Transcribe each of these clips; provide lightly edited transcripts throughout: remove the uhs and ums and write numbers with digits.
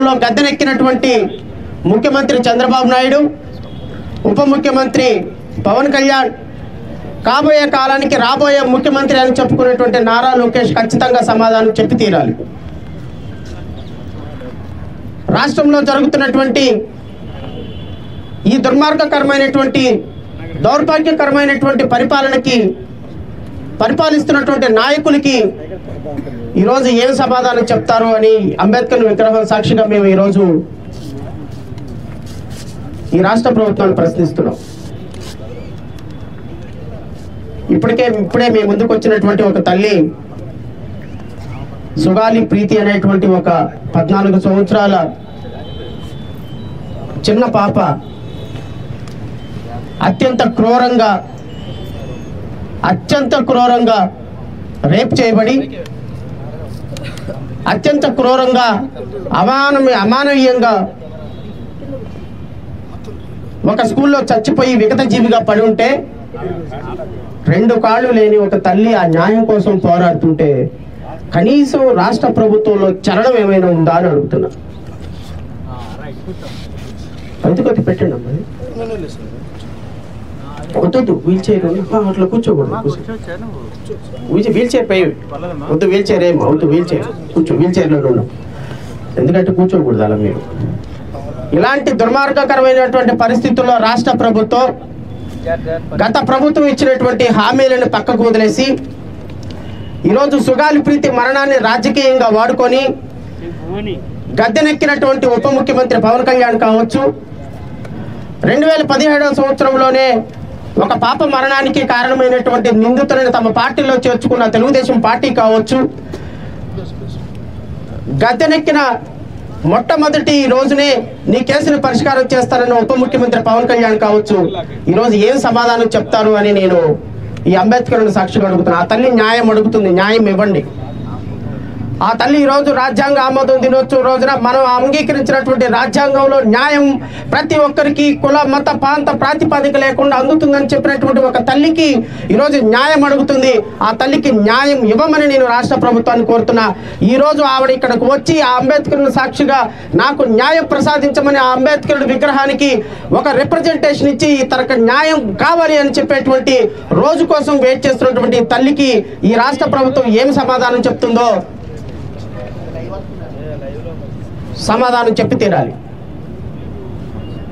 రాష్ట్రంలో గద్దెనెక్కినటువంటి ముఖ్యమంత్రి చంద్రబాబు నాయుడు, ఉప ముఖ్యమంత్రి పవన్ కళ్యాణ్, కాబోయే కాలానికి రాబోయే ముఖ్యమంత్రి అని చెప్పుకునేటువంటి నారా లోకేష్ ఖచ్చితంగా సమాధానం చెప్పి తీరాలి. రాష్ట్రంలో జరుగుతున్నటువంటి ఈ దుర్మార్గకరమైనటువంటి దౌర్భాగ్యకరమైనటువంటి పరిపాలిస్తున్నటువంటి నాయకులకి ఈరోజు ఏం సమాధానం చెప్తారు అని అంబేద్కర్ విగ్రహం సాక్షిగా మేము ఈరోజు ఈ రాష్ట్ర ప్రభుత్వాన్ని ప్రశ్నిస్తున్నాం. ఇప్పుడే మీ ముందుకు వచ్చినటువంటి ఒక తల్లి సుగాలి ప్రీతి అనేటువంటి ఒక 14 సంవత్సరాల చిన్న పాప అత్యంత క్రూరంగా రేప్ చేయబడి అత్యంత క్రూరంగా అమానవీయంగా ఒక స్కూల్లో చచ్చిపోయి విగత జీవిగా పడి ఉంటే 2 కాళ్ళు లేని ఒక తల్లి ఆ న్యాయం కోసం పోరాడుతుంటే కనీసం రాష్ట్ర ప్రభుత్వంలో చలనం ఏమైనా ఉందా అని అడుగుతున్నా. కొద్ది పెట్టండి అమ్మాయి, వద్దు వీల్ చైర్ అట్లా కూర్చోకూడదు. వీల్ చైర్ పై వద్దు, వీల్ చైర్ ఏం వద్దు, వీల్ చైర్లో ఉన్నాం ఎందుకంటే కూర్చోకూడదు అలా. మీరు ఇలాంటి దుర్మార్గకరమైనటువంటి పరిస్థితుల్లో రాష్ట్ర ప్రభుత్వం గత ప్రభుత్వం ఇచ్చినటువంటి హామీలను పక్కకు వదిలేసి ఈరోజు సుగాలి ప్రీతి మరణాన్ని రాజకీయంగా వాడుకొని గద్దెనెక్కినటువంటి ఉప ముఖ్యమంత్రి పవన్ కళ్యాణ్ కావచ్చు, 2017వ సంవత్సరంలోనే ఒక పాప మరణానికి కారణమైనటువంటి నిందితులను తమ పార్టీలో చేర్చుకున్న తెలుగుదేశం పార్టీ కావచ్చు, గద్దెనెక్కిన మొట్టమొదటి రోజునే నీ కేసును పరిష్కారం చేస్తానన్న ఉప ముఖ్యమంత్రి పవన్ కళ్యాణ్ కావచ్చు, ఈరోజు ఏం సమాధానం చెప్తారు అని నేను ఈ అంబేద్కర్ని సాక్షిగా అడుగుతున్నా. ఆ తల్లి న్యాయం అడుగుతుంది, న్యాయం ఇవ్వండి. ఆ తల్లి ఈరోజు రాజ్యాంగ ఆమోదం దినోత్సవం రోజున మనం అంగీకరించినటువంటి రాజ్యాంగంలో న్యాయం ప్రతి ఒక్కరికి కుల మత ప్రాంత ప్రాతిపదిక లేకుండా అందుతుందని చెప్పినటువంటి ఒక తల్లికి ఈరోజు న్యాయం అడుగుతుంది. ఆ తల్లికి న్యాయం ఇవ్వమని నేను రాష్ట్ర ప్రభుత్వాన్ని కోరుతున్నా. ఈరోజు ఆవిడ ఇక్కడికి వచ్చి ఆ అంబేద్కర్ని సాక్షిగా నాకు న్యాయం ప్రసాదించమని ఆ అంబేద్కర్ విగ్రహానికి ఒక రిప్రజెంటేషన్ ఇచ్చి తనకు న్యాయం కావాలి అని చెప్పేటువంటి రోజు కోసం వెయిట్ చేస్తున్నటువంటి తల్లికి ఈ రాష్ట్ర ప్రభుత్వం ఏం సమాధానం చెప్తుందో సమాధానం చెప్పి తీరాలి.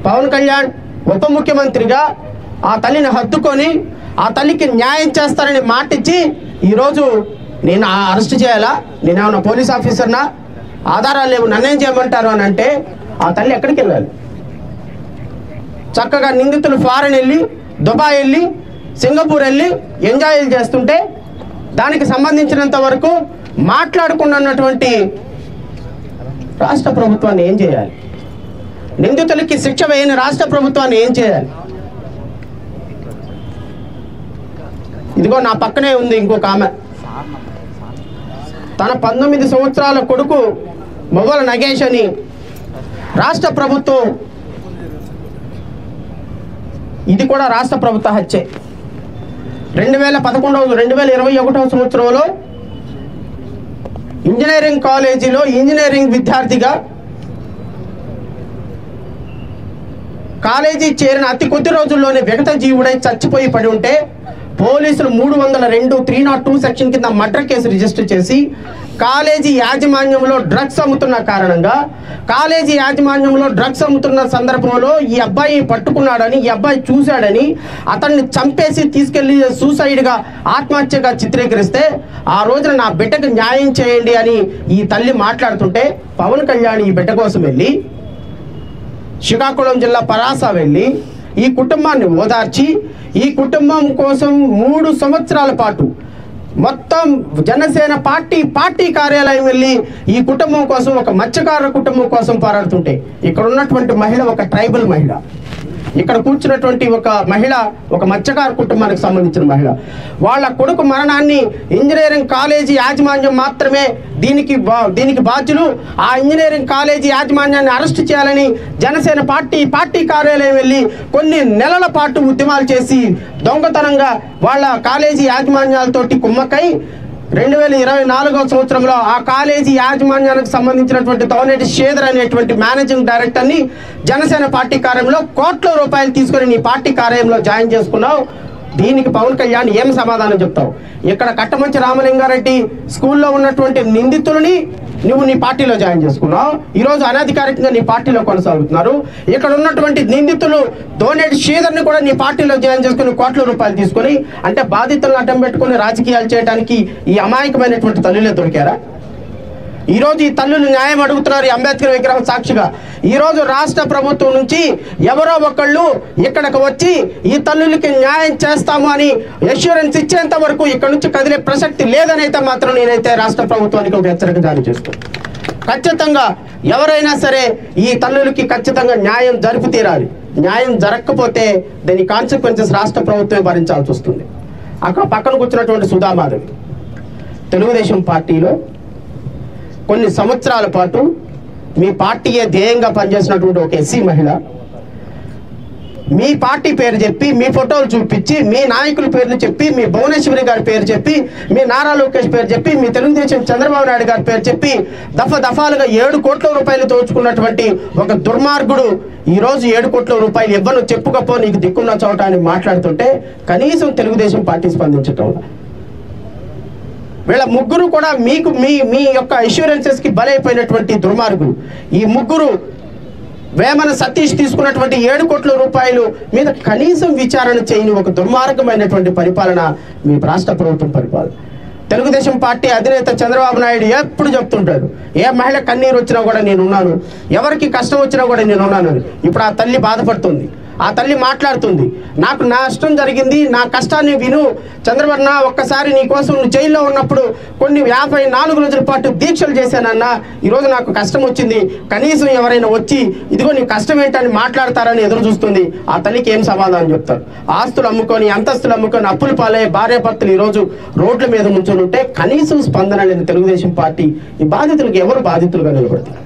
పవన్ కళ్యాణ్ ఉప ముఖ్యమంత్రిగా ఆ తల్లిని హత్తుకొని ఆ తల్లికి న్యాయం చేస్తారని మాటిచ్చి ఈరోజు నేను అరెస్ట్ చేయాలా, నేనేమన్నా పోలీస్ ఆఫీసర్నా, ఆధారాలు లేవు, నన్నేం చేయమంటారు అని అంటే ఆ తల్లి ఎక్కడికి వెళ్ళాలి? చక్కగా నిందితులు ఫారెన్ వెళ్ళి, దుబాయ్ వెళ్ళి, సింగపూర్ వెళ్ళి ఎంజాయ్ చేస్తుంటే దానికి సంబంధించినంత వరకు మాట్లాడుకున్నటువంటి రాష్ట్ర ప్రభుత్వాన్ని ఏం చేయాలి? నిందితులకి శిక్ష వేయని రాష్ట్ర ప్రభుత్వాన్ని ఏం చేయాలి? ఇదిగో నా పక్కనే ఉంది ఇంకొక ఆమె, తన 19 సంవత్సరాల కొడుకు మొవ్వల నగేష్ అని రాష్ట్ర ప్రభుత్వం, ఇది కూడా రాష్ట్ర ప్రభుత్వ హత్యే. 2021వ సంవత్సరంలో ఇంజనీరింగ్ కాలేజీలో ఇంజనీరింగ్ విద్యార్థిగా కాలేజీ చేరిన అతి కొద్ది రోజుల్లోనే విగత జీవుడై చచ్చిపోయి పడి ఉంటే పోలీసులు 302 302 సెక్షన్ కింద మర్డర్ కేసు రిజిస్టర్ చేసి కాలేజీ యాజమాన్యంలో డ్రగ్స్ అమ్ముతున్న కారణంగా కాలేజీ యాజమాన్యంలో డ్రగ్స్ అమ్ముతున్న సందర్భంలో ఈ అబ్బాయి పట్టుకున్నాడని, ఈ అబ్బాయి చూశాడని అతన్ని చంపేసి తీసుకెళ్లి సూసైడ్గా ఆత్మహత్యగా చిత్రీకరిస్తే ఆ రోజున నా బిడ్డకు న్యాయం చేయండి అని ఈ తల్లి మాట్లాడుతుంటే పవన్ కళ్యాణ్ ఈ బిడ్డ కోసం వెళ్ళి శ్రీకాకుళం జిల్లా పలాస వెళ్ళి ఈ కుటుంబాన్ని ఓదార్చి ఈ కుటుంబం కోసం 3 సంవత్సరాల పాటు మొత్తం జనసేన పార్టీ కార్యాలయం వెళ్ళి ఈ కుటుంబం కోసం, ఒక మత్స్యకారుల కుటుంబం కోసం పోరాడుతుంటే ఇక్కడ ఉన్నటువంటి మహిళ ఒక ట్రైబల్ మహిళ, ఇక్కడ కూర్చున్నటువంటి ఒక మహిళ ఒక మత్స్యకారు కుటుంబానికి సంబంధించిన మహిళ, వాళ్ళ కొడుకు మరణాన్ని ఇంజనీరింగ్ కాలేజీ యాజమాన్యం మాత్రమే దీనికి బాధ్యులు. ఆ ఇంజనీరింగ్ కాలేజీ యాజమాన్యాన్ని అరెస్ట్ చేయాలని జనసేన పార్టీ కార్యాలయం వెళ్ళి కొన్ని నెలల పాటు ఉద్యమాలు చేసి దొంగతనంగా వాళ్ళ కాలేజీ యాజమాన్యాలతోటి కుమ్మక్కై 2024వ సంవత్సరంలో ఆ కాలేజీ యాజమాన్యానికి సంబంధించినటువంటి తోనేటి శ్రీధర్ అనేటువంటి మేనేజింగ్ డైరెక్టర్ని జనసేన పార్టీ కార్యాలయంలో కోట్ల రూపాయలు తీసుకొని నీ పార్టీ కార్యాలయంలో జాయిన్ చేసుకున్నావు. దీనికి పవన్ కళ్యాణ్ ఏం సమాధానం చెప్తావు? ఇక్కడ కట్టమంచి రామలింగారెడ్డి స్కూల్లో ఉన్నటువంటి నిందితులని నువ్వు నీ పార్టీలో జాయిన్ చేసుకున్నావు. ఈరోజు అనధికారికంగా నీ పార్టీలో కొనసాగుతున్నారు. ఇక్కడ ఉన్నటువంటి నిందితులు తోనేటి శ్రీధర్ని కూడా నీ పార్టీలో జాయిన్ చేసుకుని కోట్ల రూపాయలు తీసుకొని, అంటే బాధితులను అడ్డం పెట్టుకుని రాజకీయాలు చేయడానికి ఈ అమాయకమైనటువంటి తల్లులే దొరికారా? ఈరోజు ఈ తల్లులు న్యాయం అడుగుతున్నారు. ఈ అంబేద్కర్ విగ్రహం సాక్షిగా ఈరోజు రాష్ట్ర ప్రభుత్వం నుంచి ఎవరో ఒకళ్ళు ఇక్కడికి వచ్చి ఈ తల్లులకి న్యాయం చేస్తాము అని అష్యూరెన్స్ ఇచ్చేంత వరకు ఇక్కడ నుంచి కదిలే ప్రసక్తి లేదనైతే మాత్రం నేనైతే రాష్ట్ర ప్రభుత్వానికి ఒక హెచ్చరిక జారీ చేస్తాను. ఖచ్చితంగా ఎవరైనా సరే ఈ తల్లులకి ఖచ్చితంగా న్యాయం జరిపి తీరాలి. న్యాయం జరగకపోతే దాని కాన్సిక్వెన్సెస్ రాష్ట్ర ప్రభుత్వమే భరించాల్సి వస్తుంది. అక్కడ పక్కన కూర్చున్నటువంటి సుధామాధవి తెలుగుదేశం పార్టీలో కొన్ని సంవత్సరాల పాటు మీ పార్టీయే ధ్యేయంగా పనిచేసినటువంటి ఒక ఎస్సీ మహిళ మీ పార్టీ పేరు చెప్పి, మీ ఫోటోలు చూపించి, మీ నాయకుల పేర్లు చెప్పి, మీ భువనేశ్వరి గారి పేరు చెప్పి, మీ నారా లోకేష్ పేరు చెప్పి, మీ తెలుగుదేశం చంద్రబాబు నాయుడు గారి పేరు చెప్పి దఫాలుగా 7 కోట్ల రూపాయలు దోచుకున్నటువంటి ఒక దుర్మార్గుడు ఈరోజు 7 కోట్ల రూపాయలు ఇవ్వను చెప్పుకపో నీకు దిక్కున్న చోట అని మాట్లాడుతుంటే కనీసం తెలుగుదేశం పార్టీ స్పందించటం. వీళ్ళ ముగ్గురు కూడా మీకు మీ యొక్క ఇన్సూరెన్సెస్ కి బలైపోయినటువంటి దుర్మార్గులు. ఈ ముగ్గురు వేమన సతీష్ తీసుకున్నటువంటి 7 కోట్ల రూపాయలు మీద కనీసం విచారణ చేయని ఒక దుర్మార్గమైనటువంటి పరిపాలన మీ రాష్ట్ర ప్రభుత్వం పరిపాలన. తెలుగుదేశం పార్టీ అధినేత చంద్రబాబు నాయుడు ఎప్పుడు చెప్తుంటాడు, ఏ మహిళ కన్నీరు వచ్చినా కూడా నేనున్నాను, ఎవరికి కష్టం వచ్చినా కూడా నేనున్నాను. ఇప్పుడు ఆ తల్లి బాధపడుతుంది. ఆ తల్లి మాట్లాడుతుంది, నాకు నష్టం జరిగింది, నా కష్టాన్ని విను చంద్రబాబు, ఒక్కసారి నీ కోసం జైల్లో ఉన్నప్పుడు కొన్ని 54 రోజుల పాటు దీక్షలు చేశానన్నా, ఈరోజు నాకు కష్టం వచ్చింది, కనీసం ఎవరైనా వచ్చి ఇదిగో నీ కష్టం ఏంటని మాట్లాడతారని ఎదురు చూస్తుంది. ఆ తల్లికి ఏం సమాధానం చెప్తారు? ఆస్తులు అమ్ముకొని, అంతస్తులు అమ్ముకొని, అప్పులు పాలే భార్యాభర్తలు ఈరోజు రోడ్ల మీద నుంచొని ఉంటే కనీసం స్పందన లేదు తెలుగుదేశం పార్టీ. ఈ బాధితులకు ఎవరు బాధితులుగా నిలబడతారు?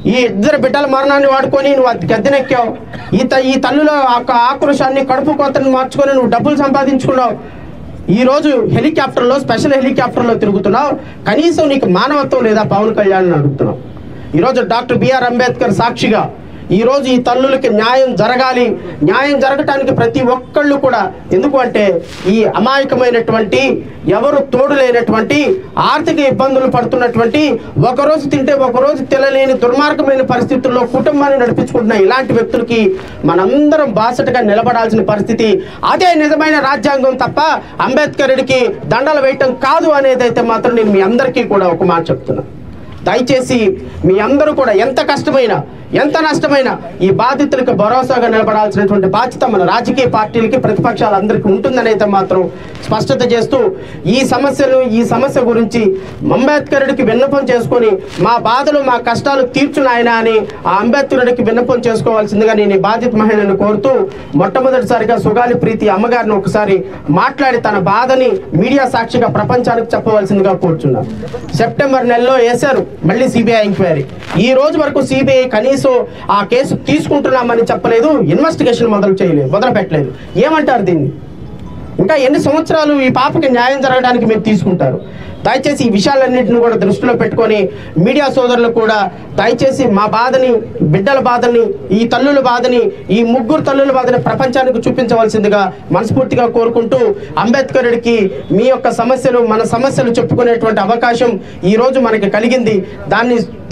ఈ 2 బిడ్డల మరణాన్ని వాడుకొని నువ్వు గద్దెనెక్కావు. ఈ తల్లుల ఆక్రోశాన్ని, కడుపు కోతను మార్చుకొని నువ్వు డబ్బులు సంపాదించుకున్నావు. ఈరోజు హెలికాప్టర్లో, స్పెషల్ హెలికాప్టర్లో తిరుగుతున్నావు. కనీసం నీకు మానవత్వం లేదా పవన్ కళ్యాణ్ అడుగుతున్నావు. ఈరోజు డాక్టర్ బిఆర్ అంబేద్కర్ సాక్షిగా ఈరోజు ఈ తల్లులకి న్యాయం జరగాలి. న్యాయం జరగటానికి ప్రతి ఒక్కళ్ళు కూడా, ఎందుకు అంటే ఈ అమాయకమైనటువంటి, ఎవరు తోడు లేనటువంటి, ఆర్థిక ఇబ్బందులు పడుతున్నటువంటి, ఒకరోజు తింటే ఒకరోజు తినలేని దుర్మార్గమైన పరిస్థితుల్లో కుటుంబాన్ని నడిపించుకుంటున్న ఇలాంటి వ్యక్తులకి మనందరం బాసటగా నిలబడాల్సిన పరిస్థితి. అదే నిజమైన రాజ్యాంగం తప్ప అంబేద్కరుడికి దండలు వేయటం కాదు అనేదైతే మాత్రం నేను మీ అందరికీ కూడా ఒక మాట చెప్తున్నాను. దయచేసి మీ అందరూ కూడా ఎంత కష్టమైనా, ఎంత నష్టమైనా ఈ బాధితులకు భరోసాగా నిలబడాల్సినటువంటి బాధ్యత మన రాజకీయ పార్టీలకి, ప్రతిపక్షాలందరికీ ఉంటుందని అయితే మాత్రం స్పష్టత చేస్తూ, ఈ సమస్య గురించి అంబేద్కరుడికి విన్నపం చేసుకొని మా బాధలు, మా కష్టాలు తీర్చునాయన అని ఆ అంబేద్కరుడికి విన్నపం చేసుకోవాల్సిందిగా నేను ఈ బాధిత మహిళలను కోరుతూ, మొట్టమొదటిసారిగా సుగాలి ప్రీతి అమ్మగారిని ఒకసారి మాట్లాడి తన బాధని మీడియా సాక్షిగా ప్రపంచానికి చెప్పవలసిందిగా కోరుచున్నాను. సెప్టెంబర్ నెలలో వేశారు మళ్ళీ సిబిఐ ఎంక్వైరీ. ఈ రోజు వరకు సిబిఐ కనీసం ఆ కేసు తీసుకుంటున్నామని చెప్పలేదు, ఇన్వెస్టిగేషన్ మొదలు పెట్టలేదు. ఏమంటారు దీన్ని? ఇంకా ఎన్ని సంవత్సరాలు ఈ పాపకి న్యాయం జరగడానికి మీరు తీసుకుంటారు? దయచేసి ఈ విషయాలన్నింటిని కూడా దృష్టిలో పెట్టుకొని మీడియా సోదరులు కూడా దయచేసి మా బాధని, బిడ్డల బాధని, ఈ తల్లుల బాధని, ఈ ముగ్గురు తల్లుల బాధని ప్రపంచానికి చూపించవలసిందిగా మనస్ఫూర్తిగా కోరుకుంటూ, అంబేద్కరుడికి మీ యొక్క సమస్యలు, మన సమస్యలు చెప్పుకునేటువంటి అవకాశం ఈరోజు మనకి కలిగింది.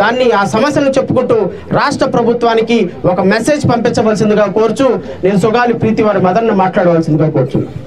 దాన్ని ఆ సమస్యలను చెప్పుకుంటూ రాష్ట్ర ప్రభుత్వానికి ఒక మెసేజ్ పంపించవలసిందిగా కోరుచు నేను సుగాలి ప్రీతి వారి మదర్ని మాట్లాడవలసిందిగా కోరుచున్నాను.